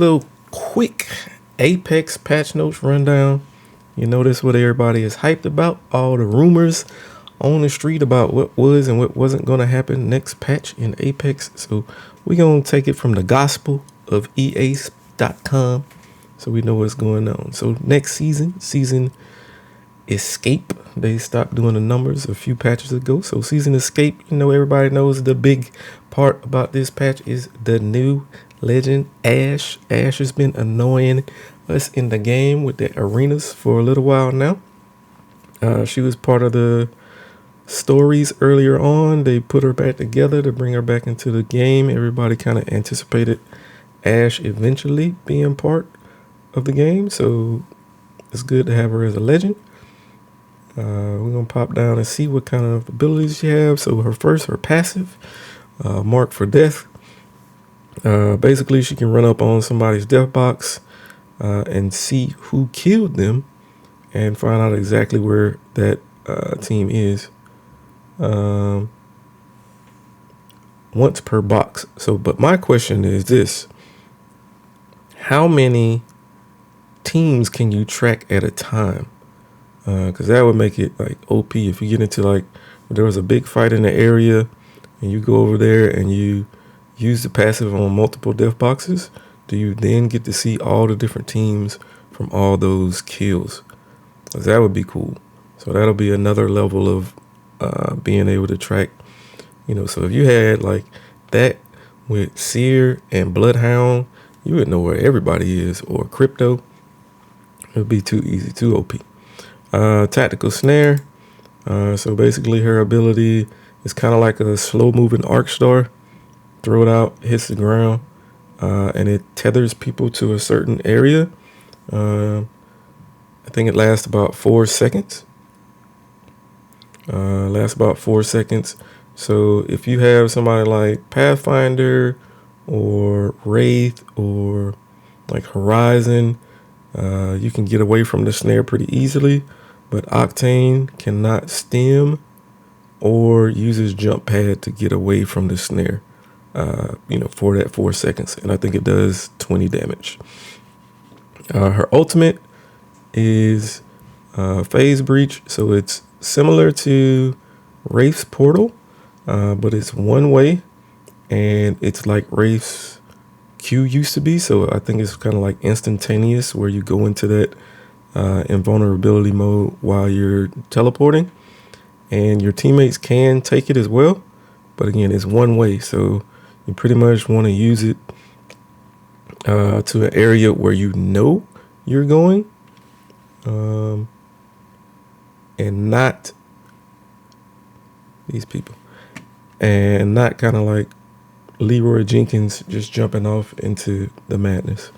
little quick Apex patch notes rundown. You notice what everybody is hyped about, all the rumors on the street about what was and what wasn't going to happen next patch in Apex. So we're going to take it from the gospel of EA.com so we know what's going on. So next season Escape, they stopped doing the numbers a few patches ago. So season Escape, everybody knows the big part about this patch is the new legend Ash. Ash has been annoying us in the game with the arenas for a little while now. She was part of the stories earlier on. They put her back together to bring her back into the game. Everybody kind of anticipated Ash eventually being part of the game, so it's good to have her as a legend. We're gonna pop down and see what kind of abilities she has. So her passive, Mark for Death. Basically, she can run up on somebody's death box and see who killed them and find out exactly where that team is. Once per box. So, but my question is this: how many teams can you track at a time? Because that would make it like OP if you get into like there was a big fight in the area and you go over there and you use the passive on multiple death boxes. Do you then get to see all the different teams from all those kills? Because that would be cool. So that'll be another level of being able to track. So if you had like that with Seer and Bloodhound, you would know where everybody is. Or Crypto, it would be too easy, too OP. Tactical Snare. So basically her ability is kind of like a slow moving arc star. Throw it out, hits the ground, and it tethers people to a certain area. I think it lasts about 4 seconds. So if you have somebody like Pathfinder or Wraith or like Horizon, you can get away from the snare pretty easily. But Octane cannot stem or uses jump pad to get away from the snare, for that 4 seconds. And I think it does 20 damage. Her ultimate is Phase Breach. So it's similar to Wraith's Portal, but it's one way. And it's like Wraith's Q used to be. So I think it's kind of like instantaneous where you go into that invulnerability mode while you're teleporting, and your teammates can take it as well, but again, it's one way, so you pretty much want to use it to an area where you're going, and not these people, and not kind of like Leroy Jenkins just jumping off into the madness.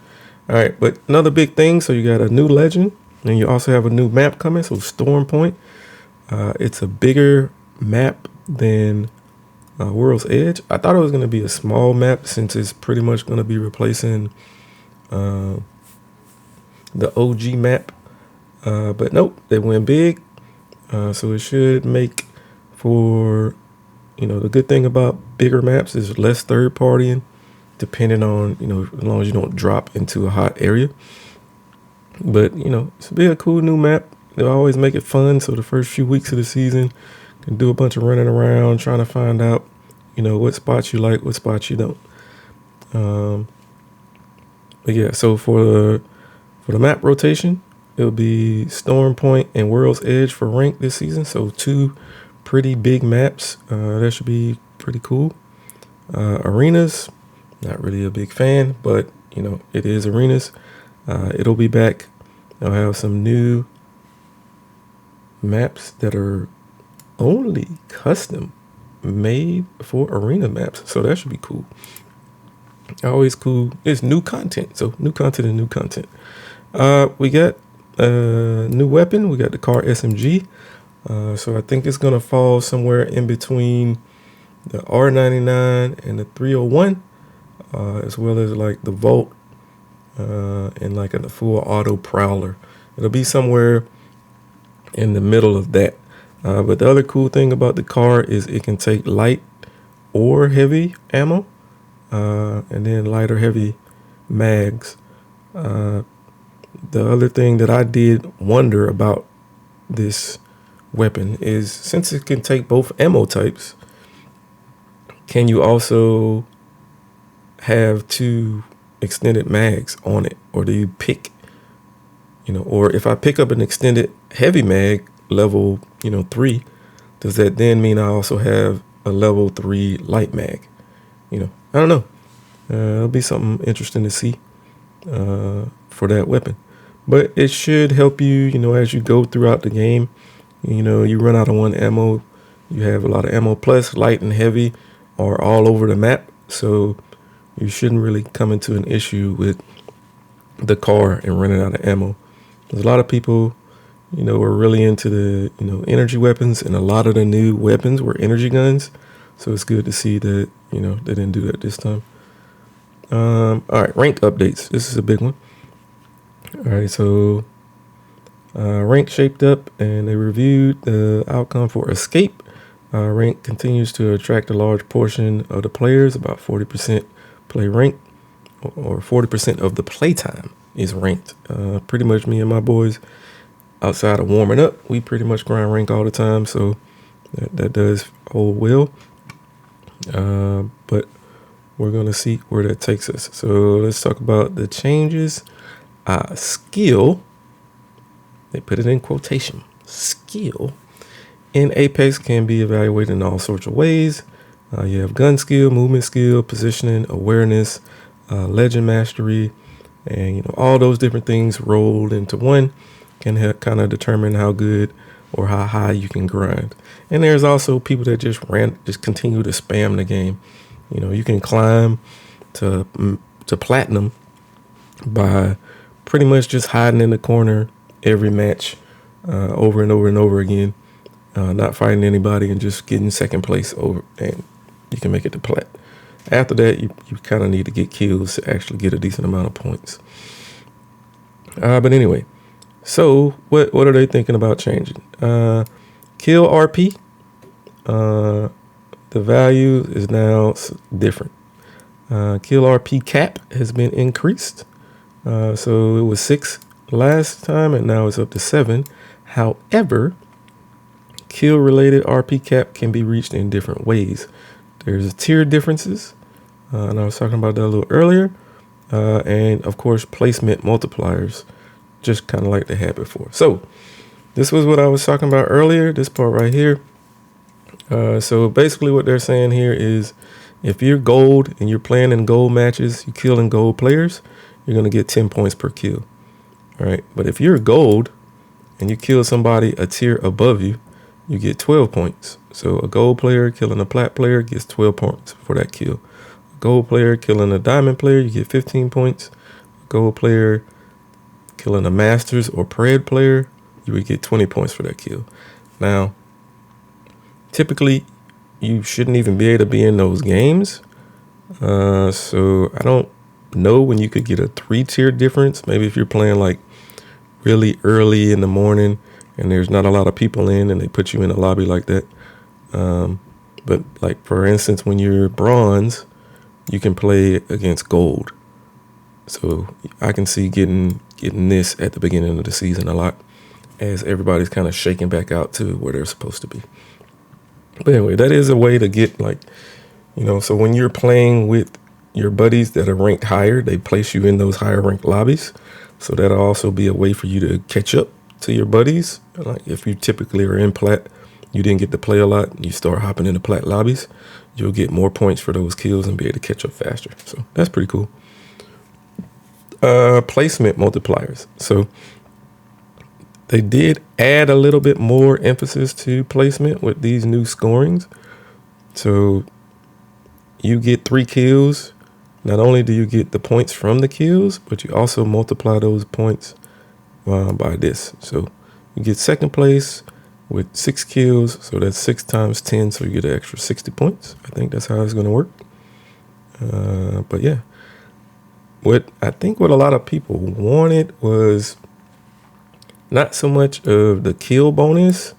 All right, but another big thing, so you got a new legend, and you also have a new map coming, so Storm Point. It's a bigger map than World's Edge. I thought it was going to be a small map since it's pretty much going to be replacing the OG map. But nope, they went big. So it should make for, the good thing about bigger maps is less third partying, depending on, as long as you don't drop into a hot area. But, it's be a cool new map. They'll always make it fun. So the first few weeks of the season, can do a bunch of running around, trying to find out, what spots you like, what spots you don't. But yeah, so for the map rotation, it'll be Storm Point and World's Edge for rank this season. So 2 pretty big maps. That should be pretty cool. Arenas, not really a big fan, but, it is arenas. It'll be back. I'll have some new maps that are only custom made for arena maps. So that should be cool. Always cool. It's new content. So new content and new content. We got a new weapon. We got the car SMG. So I think it's going to fall somewhere in between the R99 and the 301, as well as like the Volt. And like a full auto prowler. It'll be somewhere in the middle of that. But the other cool thing about the car is it can take light or heavy ammo, and then light or heavy mags. The other thing that I did wonder about this weapon is, since it can take both ammo types, can you also have 2 extended mags on it? Or do you pick, or if I pick up an extended heavy mag level, 3, does that then mean I also have a level 3 light mag? I don't know. It'll be something interesting to see for that weapon. But it should help you, as you go throughout the game. You run out of one ammo, you have a lot of ammo. Plus, light and heavy are all over the map, so you shouldn't really come into an issue with the car and running out of ammo. There's a lot of people, are really into the, energy weapons, and a lot of the new weapons were energy guns. So it's good to see that, they didn't do that this time. All right, rank updates. This is a big one. All right, so rank shaped up, and they reviewed the outcome for escape. Rank continues to attract a large portion of the players. About 40% play rank, or 40% of the playtime is ranked. Pretty much me and my boys, outside of warming up, we pretty much grind rank all the time, so that does hold well. But we're going to see where that takes us. So let's talk about the changes. Skill, they put it in quotation, skill in Apex can be evaluated in all sorts of ways. You have gun skill, movement skill, positioning, awareness, legend mastery, and all those different things rolled into one can kind of determine how good or how high you can grind. And there's also people that just continue to spam the game. You can climb to platinum by pretty much just hiding in the corner every match, over and over and over again, not fighting anybody and just getting second place over, and you can make it to plat. After that, you kind of need to get kills to actually get a decent amount of points. But anyway, so what are they thinking about changing? Kill RP, the value is now different. Kill RP cap has been increased. So it was 6 last time, and now it's up to 7. However, kill related RP cap can be reached in different ways. There's tier differences, and I was talking about that a little earlier. And of course, placement multipliers, just kind of like they had before. So this was what I was talking about earlier, this part right here. So basically what they're saying here is, if you're gold and you're playing in gold matches, you killing gold players, you're going to get 10 points per kill. All right. But if you're gold and you kill somebody a tier above you, you get 12 points. So a gold player killing a plat player gets 12 points for that kill. A gold player killing a diamond player, you get 15 points. A gold player killing a masters or pred player, you would get 20 points for that kill. Now, typically, you shouldn't even be able to be in those games. So I don't know when you could get a 3-tier difference. Maybe if you're playing like really early in the morning and there's not a lot of people in and they put you in a lobby like that. But like, for instance, when you're bronze, you can play against gold. So I can see getting this at the beginning of the season a lot, as everybody's kind of shaking back out to where they're supposed to be. But anyway, that is a way to get, like, so when you're playing with your buddies that are ranked higher, they place you in those higher ranked lobbies. So that'll also be a way for you to catch up to your buddies. Like, if you typically are in plat, you didn't get to play a lot, and you start hopping into plat lobbies, you'll get more points for those kills and be able to catch up faster. So that's pretty cool. Placement multipliers. So they did add a little bit more emphasis to placement with these new scorings. So you get 3 kills. Not only do you get the points from the kills, but you also multiply those points by this. So you get second place with 6 kills. So that's 6 times 10. So you get an extra 60 points. I think that's how it's going to work. But yeah, what a lot of people wanted was not so much of the kill bonus,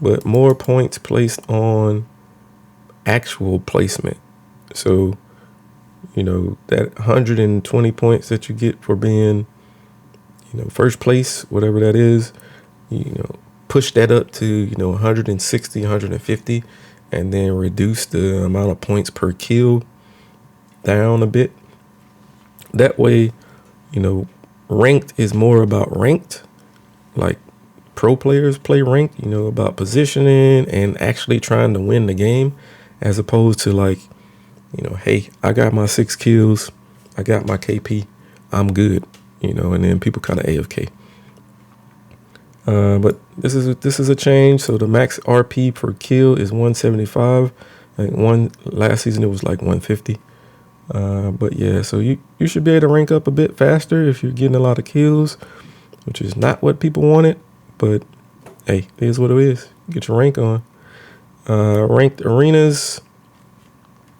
but more points placed on actual placement. So, you know, that 120 points that you get for being, you know, first place, whatever that is, you know, push that up to, you know, 160, 150, and then reduce the amount of points per kill down a bit. That way, you know, ranked is more about ranked, like pro players play ranked, you know, about positioning and actually trying to win the game, as opposed to like, you know, hey, I got my 6 kills, I got my KP, I'm good, you know, and then people kind of AFK. But this is a change. So the max RP per kill is 175. I think last season it was like 150. But yeah, so you should be able to rank up a bit faster if you're getting a lot of kills, which is not what people wanted. But hey, it is what it is. Get your rank on. Ranked arenas.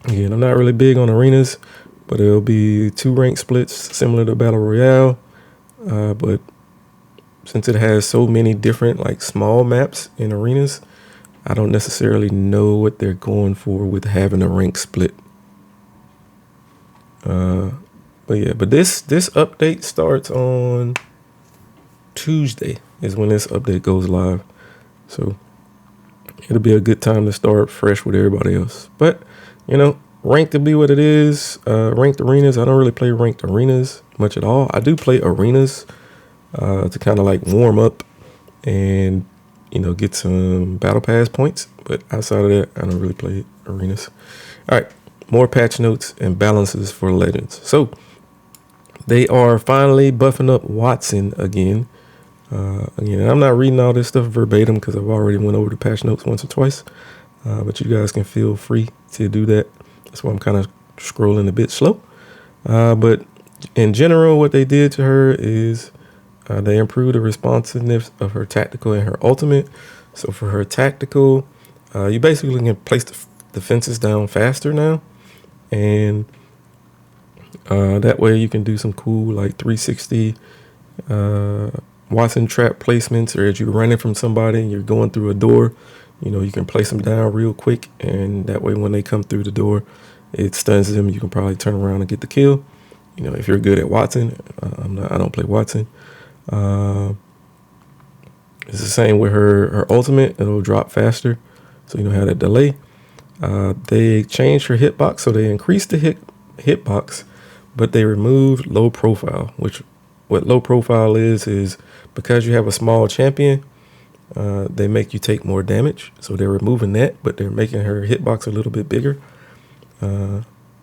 Again, I'm not really big on arenas, but it'll be 2 rank splits similar to Battle Royale. But since it has so many different like small maps in arenas, I don't necessarily know what they're going for with having a rank split. But yeah, but this update starts on Tuesday is when this update goes live. So it'll be a good time to start fresh with everybody else. But, you know, ranked to be what it is. Ranked arenas, I don't really play ranked arenas much at all. I do play arenas to kind of like warm up and, you know, get some battle pass points. But outside of that, I don't really play arenas. All right, more patch notes and balances for Legends. So they are finally buffing up Wattson again. Again, I'm not reading all this stuff verbatim because I've already went over the patch notes once or twice. But you guys can feel free to do that. That's why I'm kind of scrolling a bit slow. But in general, what they did to her is they improved the responsiveness of her tactical and her ultimate. So for her tactical, you basically can place the fences down faster now. And that way you can do some cool like 360 Wattson trap placements, or as you're running from somebody and you're going through a door, you know, you can place them down real quick. And that way when they come through the door, it stuns them. You can probably turn around and get the kill. You know, if you're good at Wattson, I don't play Wattson. It's the same with her ultimate. It'll drop faster, so you don't have that delay. They changed her hitbox, so they increased the hitbox, but they removed low profile. Which what low profile is because you have a small champion, they make you take more damage. So they're removing that, but they're making her hitbox a little bit bigger,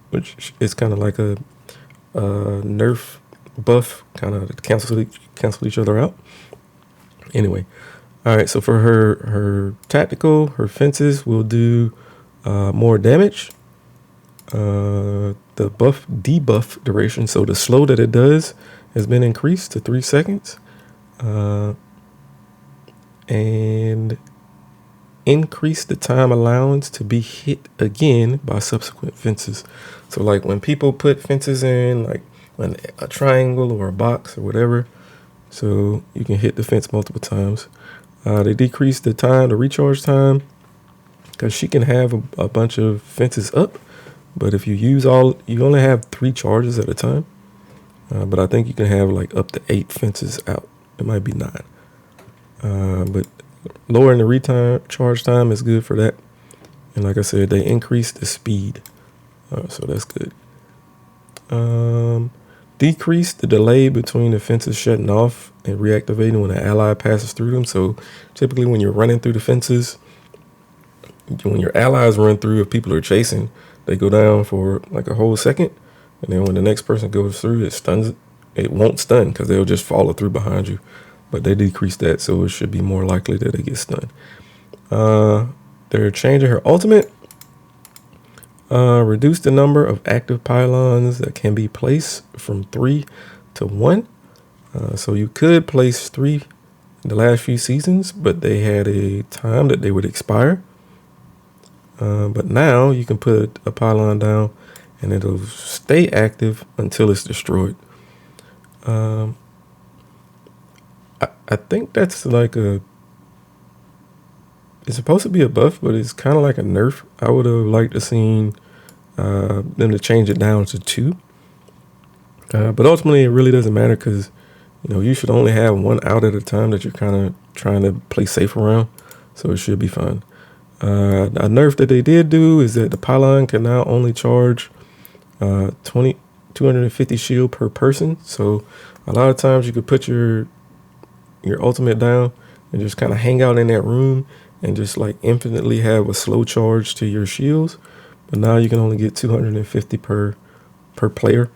which is kind of like a nerf buff, kind of cancel each other out. Anyway, all right. So for her tactical, her fences will do more damage. The debuff duration, so the slow that it does has been increased to 3 seconds, and increase the time allowance to be hit again by subsequent fences. So like when people put fences in, like a triangle or a box or whatever, so you can hit the fence multiple times. They decreased the time, the recharge time, because she can have a bunch of fences up, but if you use you only have 3 charges at a time. But I think you can have like up to 8 fences out. It might be 9. But lowering the recharge time is good for that. And like I said, they increased the speed. So that's good. Decrease the delay between the fences shutting off and reactivating when an ally passes through them. So typically when you're running through the fences, when your allies run through, if people are chasing, they go down for like a whole second. And then when the next person goes through, it won't stun because they'll just follow through behind you. But they decrease that, so it should be more likely that they get stunned. They're changing her ultimate. Reduce the number of active pylons that can be placed from 3 to 1. So you could place 3 in the last few seasons, but they had a time that they would expire. But now you can put a pylon down and it'll stay active until it's destroyed. I think that's like it's supposed to be a buff, but it's kind of like a nerf. I would have liked to seen them to change it down to 2. But ultimately, it really doesn't matter because, you should only have 1 out at a time that you're kind of trying to play safe around. So it should be fine. A nerf that they did do is that the pylon can now only charge 250 shield per person. So a lot of times you could put your ultimate down and just kind of hang out in that room and just like infinitely have a slow charge to your shields. But now you can only get 250 per player,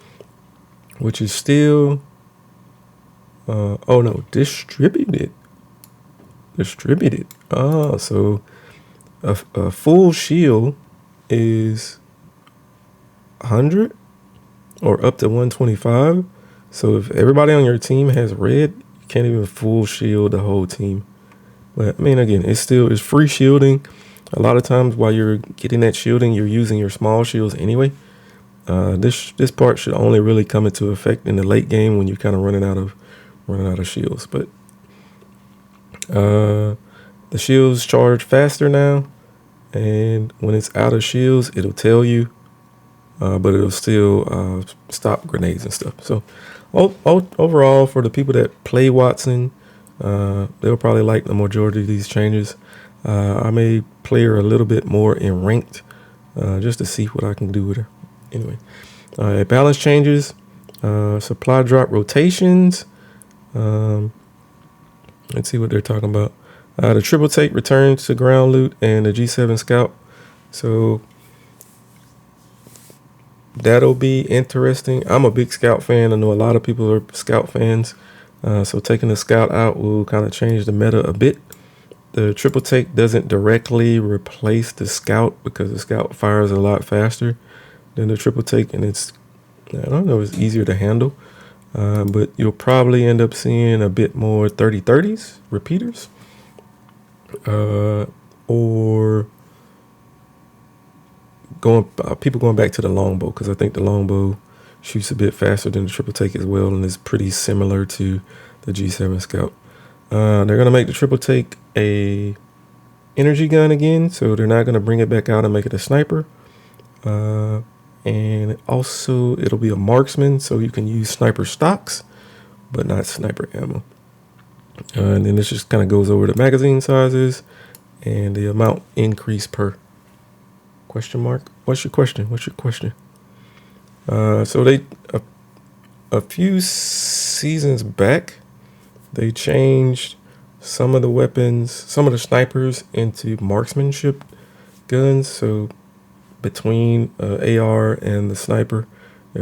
which is still distributed. So a full shield is 100 or up to 125. So if everybody on your team has red, you can't even full shield the whole team. But I mean, again, it's free shielding. A lot of times while you're getting that shielding, you're using your small shields anyway. This part should only really come into effect in the late game when you're kind of running out of shields. But the shields charge faster now, and when it's out of shields, it'll tell you, but it'll still stop grenades and stuff. So overall, for the people that play Wattson, they'll probably like the majority of these changes. I may play her a little bit more in ranked, just to see what I can do with her. Anyway, balance changes, supply drop rotations. Let's see what they're talking about. The triple take returns to ground loot and the G7 scout. So that'll be interesting. I'm a big scout fan. I know a lot of people are scout fans. So taking the scout out will kind of change the meta a bit. The triple take doesn't directly replace the scout because the scout fires a lot faster than the triple take, and it's easier to handle. But you'll probably end up seeing a bit more 30-30s repeaters, or people going back to the longbow, because I think the longbow shoots a bit faster than the triple take as well, and is pretty similar to the G7 scout. They're gonna make the triple take a energy gun again, so they're not gonna bring it back out and make it a sniper. And also it'll be a marksman, so you can use sniper stocks, but not sniper ammo. And then this just kind of goes over the magazine sizes and the amount increase per. Question mark? What's your question? So they a few seasons back, they changed some of the weapons, some of the snipers into marksmanship guns. So between AR and the sniper, they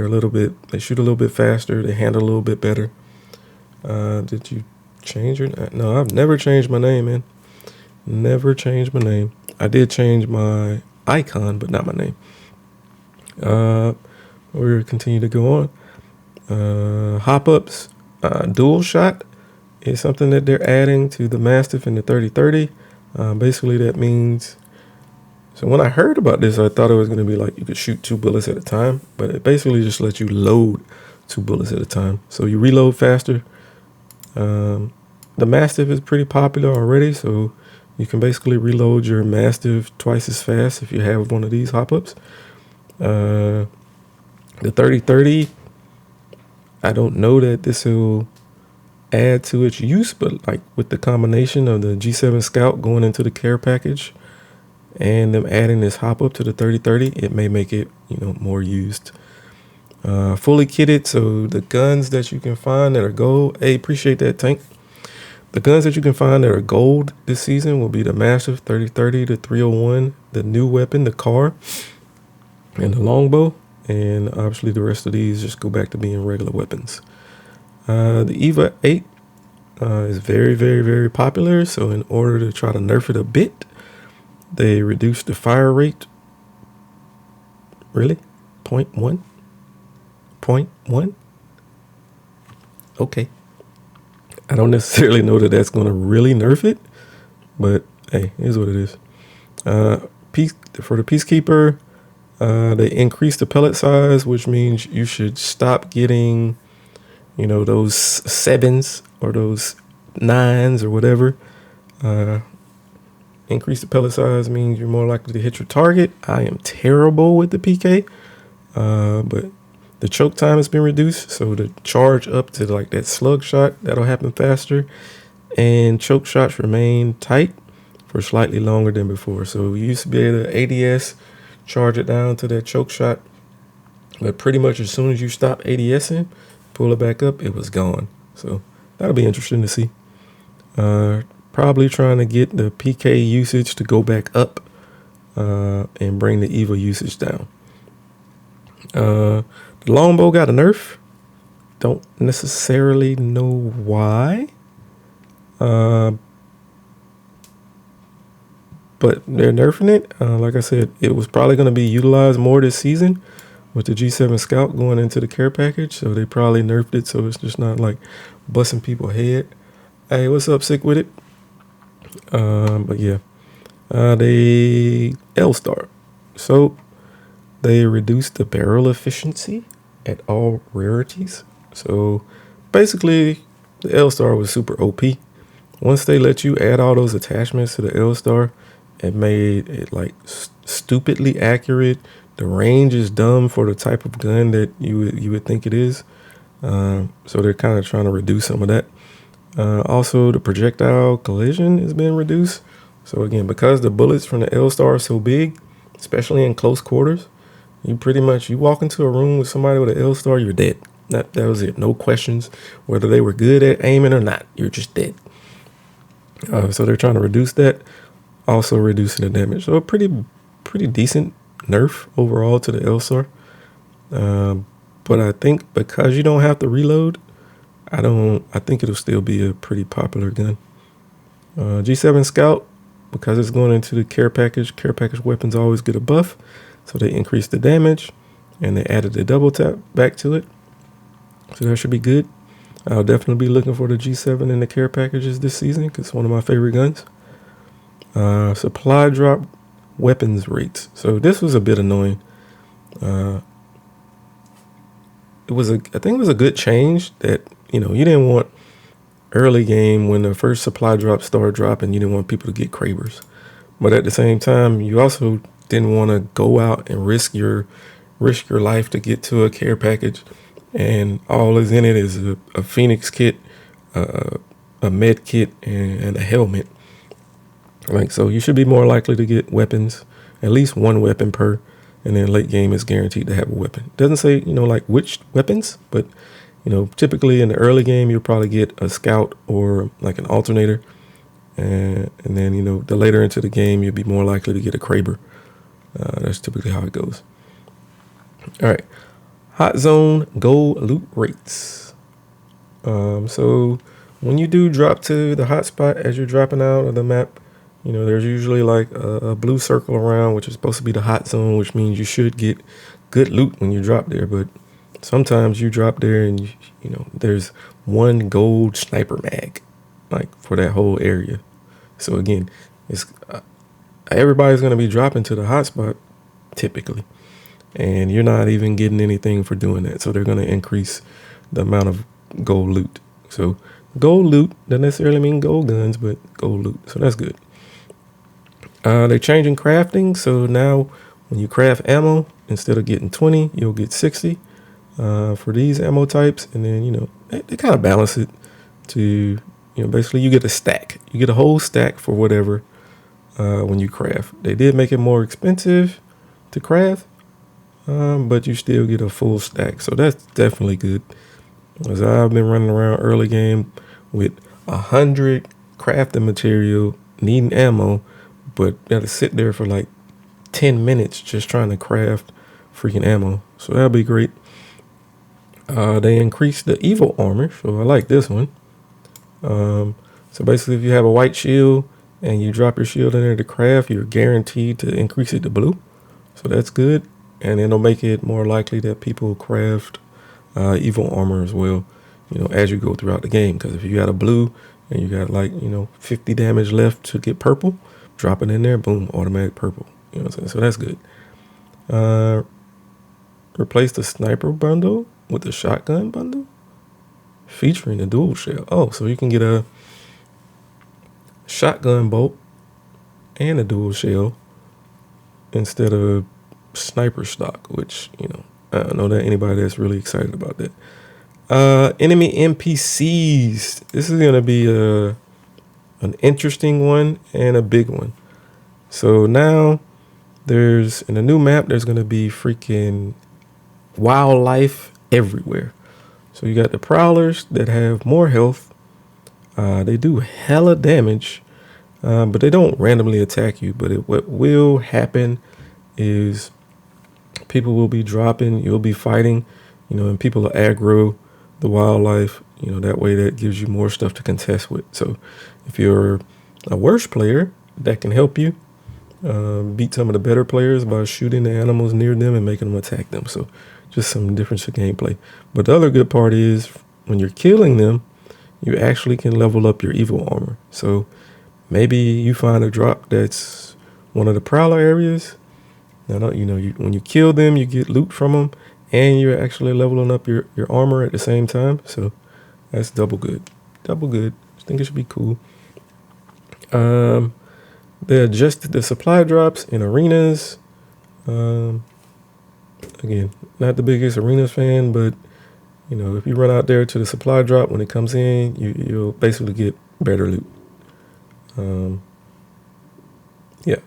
shoot a little bit faster, they handle a little bit better. Did you change your name? No, I've never changed my name, man. Never changed my name. I did change my icon, but not my name. We'll continue to go on. Hop-ups, dual shot is something that they're adding to the Mastiff and the 30-30. Basically, that means... So when I heard about this, I thought it was going to be like you could shoot 2 bullets at a time, but it basically just lets you load 2 bullets at a time. So you reload faster. The Mastiff is pretty popular already, so you can basically reload your Mastiff twice as fast if you have one of these hop-ups. The 30-30, I don't know that this will add to its use, but like with the combination of the G7 Scout going into the care package and them adding this hop-up to the 30-30, it may make it, more used. Fully kitted, so the guns that you can find that are gold, hey, appreciate that, Tank. The guns that you can find that are gold this season will be the Mastiff 30-30, the 301, the new weapon, the car, and the longbow. And obviously the rest of these just go back to being regular weapons. The EVA 8 is very, very, very popular. So in order to try to nerf it a bit, they reduced the fire rate. Really? 0.1? 0.1? Okay. I don't necessarily know that that's going to really nerf it, but hey, here's what it is. For the Peacekeeper, they increased the pellet size, which means you should stop getting, those 7s or those 9s or whatever. increase the pellet size means you're more likely to hit your target. I am terrible with the PK, but the choke time has been reduced, so the charge up to like that slug shot, that'll happen faster. And choke shots remain tight for slightly longer than before. So you used to be able to ADS, charge it down to that choke shot, but pretty much as soon as you stop ADSing, pull it back up, it was gone. So that'll be interesting to see. Probably trying to get the PK usage to go back up and bring the EVA usage down. The longbow got a nerf. Don't necessarily know why. But they're nerfing it. Like I said, it was probably going to be utilized more this season with the G7 Scout going into the care package. So they probably nerfed it so it's just not like busting people's head. Hey, what's up, Sick with it? But yeah, they L-Star. So they reduced the barrel efficiency at all rarities. So basically, the L-Star was super OP. Once they let you add all those attachments to the L-Star, it made it like stupidly accurate. The range is dumb for the type of gun that you would think it is. So they're kind of trying to reduce some of that. Also, the projectile collision has been reduced. So again, because the bullets from the L-Star are so big, especially in close quarters, you walk into a room with somebody with an L-Star, you're dead. That was it. No questions whether they were good at aiming or not. You're just dead. So they're trying to reduce that, also reducing the damage. So a pretty decent nerf overall to the L-Star. But I think because you don't have to reload, I think it'll still be a pretty popular gun. G7 Scout, because it's going into the care package weapons always get a buff. So they increased the damage and they added the double tap back to it. So that should be good. I'll definitely be looking for the G7 in the care packages this season because it's one of my favorite guns. Supply drop weapons rates. So this was a bit annoying. I think it was a good change that, you didn't want early game when the first supply drop started dropping, you didn't want people to get Krabers. But at the same time, you also didn't want to go out and risk your life to get to a care package. And all is in it is a Phoenix kit, a med kit, and a helmet. So you should be more likely to get weapons, at least one weapon per, and then late game is guaranteed to have a weapon. Doesn't say, which weapons, but, typically in the early game, you'll probably get a scout or like an alternator. And then, the later into the game, you'll be more likely to get a Kraber. That's typically how it goes. All right. Hot zone gold loot rates. So when you do drop to the hot spot as you're dropping out of the map, there's usually like a blue circle around, which is supposed to be the hot zone, which means you should get good loot when you drop there. But sometimes you drop there and, there's one gold sniper mag, like for that whole area. So again, it's everybody's going to be dropping to the hot spot typically. And you're not even getting anything for doing that. So they're going to increase the amount of gold loot. So gold loot doesn't necessarily mean gold guns, but gold loot. So that's good. They're changing crafting. So now when you craft ammo, instead of getting 20, you'll get 60 for these ammo types. And then, they kind of balance it to, basically you get a stack. You get a whole stack for whatever when you craft. They did make it more expensive to craft. But you still get a full stack. So that's definitely good. As I've been running around early game with 100 crafting material, needing ammo, but got to sit there for like 10 minutes just trying to craft freaking ammo. So that'll be great. They increased the evil armor. So I like this one. So basically if you have a white shield and you drop your shield in there to craft, you're guaranteed to increase it to blue. So that's good. And it'll make it more likely that people craft evil armor as well, as you go throughout the game. Because if you got a blue and you got 50 damage left to get purple, drop it in there, boom, automatic purple. You know what I'm saying? So that's good. Replace the sniper bundle with the shotgun bundle featuring a dual shell. Oh, so you can get a shotgun bolt and a dual shell instead of sniper stock, which, I don't know that anybody that's really excited about that. Enemy NPCs. This is gonna be an interesting one and a big one. So now in a new map, there's gonna be freaking wildlife everywhere. So you got the prowlers that have more health. They do hella damage, but they don't randomly attack you. But what will happen is people will be dropping, you'll be fighting, and people will aggro the wildlife. That way that gives you more stuff to contest with. So if you're a worse player, that can help you beat some of the better players by shooting the animals near them and making them attack them. So just some difference of gameplay. But the other good part is when you're killing them, you actually can level up your evil armor. So maybe you find a drop that's one of the prowler areas. Now, when you kill them, you get loot from them, and you're actually leveling up your armor at the same time. So that's double good. Double good. I think it should be cool. They adjusted the supply drops in arenas. Again, not the biggest arenas fan, but if you run out there to the supply drop when it comes in, you'll basically get better loot. Yeah.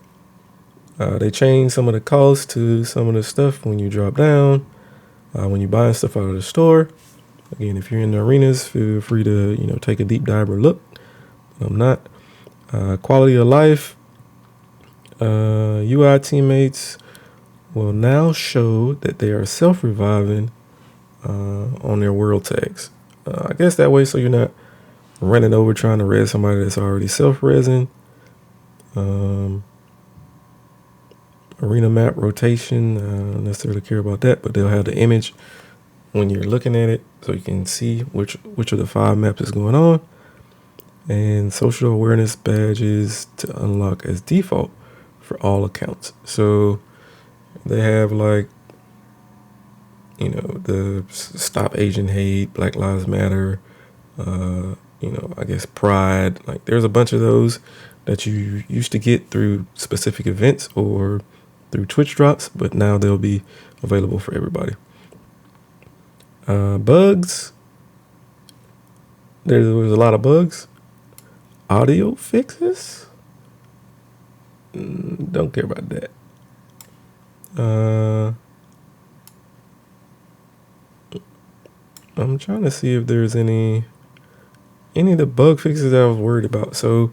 They changed some of the costs to some of the stuff when you drop down, when you're buying stuff out of the store. Again, if you're in the arenas, feel free to take a deep dive or look. I'm not. Quality of life. UI teammates will now show that they are self-reviving on their world tags. I guess that way so you're not running over trying to res somebody that's already self-resing. Arena map rotation, I don't necessarily care about that, but they'll have the image when you're looking at it so you can see which of the 5 maps is going on. And social awareness badges to unlock as default for all accounts. So they have the Stop Asian Hate, Black Lives Matter, I guess Pride. Like there's a bunch of those that you used to get through specific events or through Twitch drops, but now they'll be available for everybody. Bugs. There was a lot of bugs. Audio fixes. Don't care about that. I'm trying to see if there's any of the bug fixes that I was worried about. So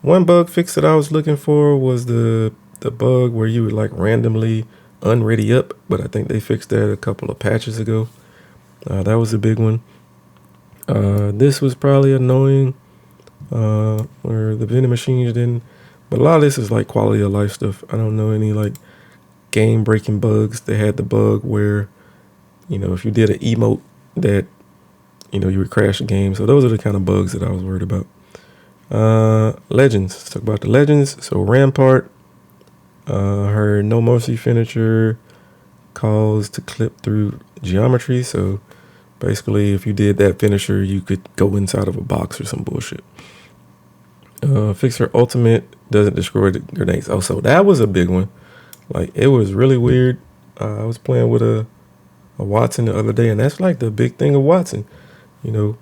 one bug fix that I was looking for was the bug where you would randomly unready up, but I think they fixed that a couple of patches ago. That was a big one. This was probably annoying, where the vending machines didn't, but a lot of this is quality of life stuff. I don't know any game breaking bugs. They had the bug where, if you did an emote that, you would crash the game. So those are the kind of bugs that I was worried about. Legends. Let's talk about the legends. So Rampart, her No Mercy finisher caused to clip through geometry. So basically, if you did that finisher, you could go inside of a box or some bullshit. Fix her ultimate doesn't destroy the grenades. Oh, so that was a big one. It was really weird. I was playing with a Wattson the other day, and that's the big thing of Wattson. Do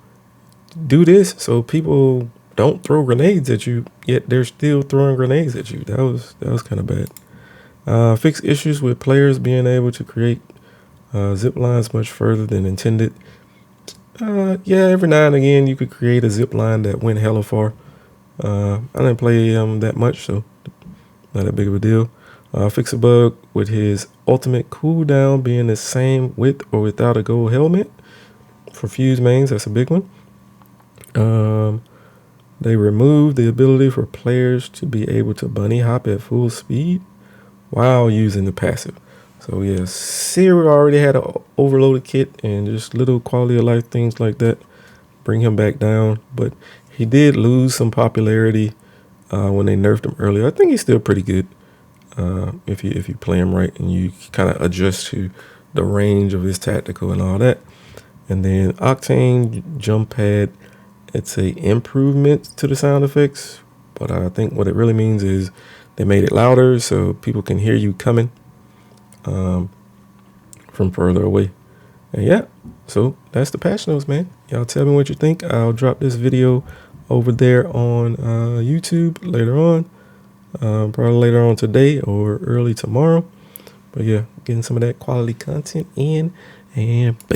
this so people don't throw grenades at you, yet they're still throwing grenades at you. That was kind of bad. Fix issues with players being able to create zip lines much further than intended. Yeah, every now and again you could create a zip line that went hella far. I didn't play that much, so not that big of a deal. Fix a bug with his ultimate cooldown being the same with or without a gold helmet. For fuse mains, that's a big one. They removed the ability for players to be able to bunny hop at full speed while using the passive. So yeah, Siri already had an overloaded kit and just little quality of life things like that bring him back down. But he did lose some popularity when they nerfed him earlier. I think he's still pretty good if you play him right and you kind of adjust to the range of his tactical and all that. And then Octane Jump Pad, it's a improvement to the sound effects, but I think what it really means is They made it louder so people can hear you coming from further away. And yeah, so that's the patch notes, man. Y'all tell me what you think. I'll drop this video over there on YouTube later on, probably later on today or early tomorrow. But yeah, getting some of that quality content in, and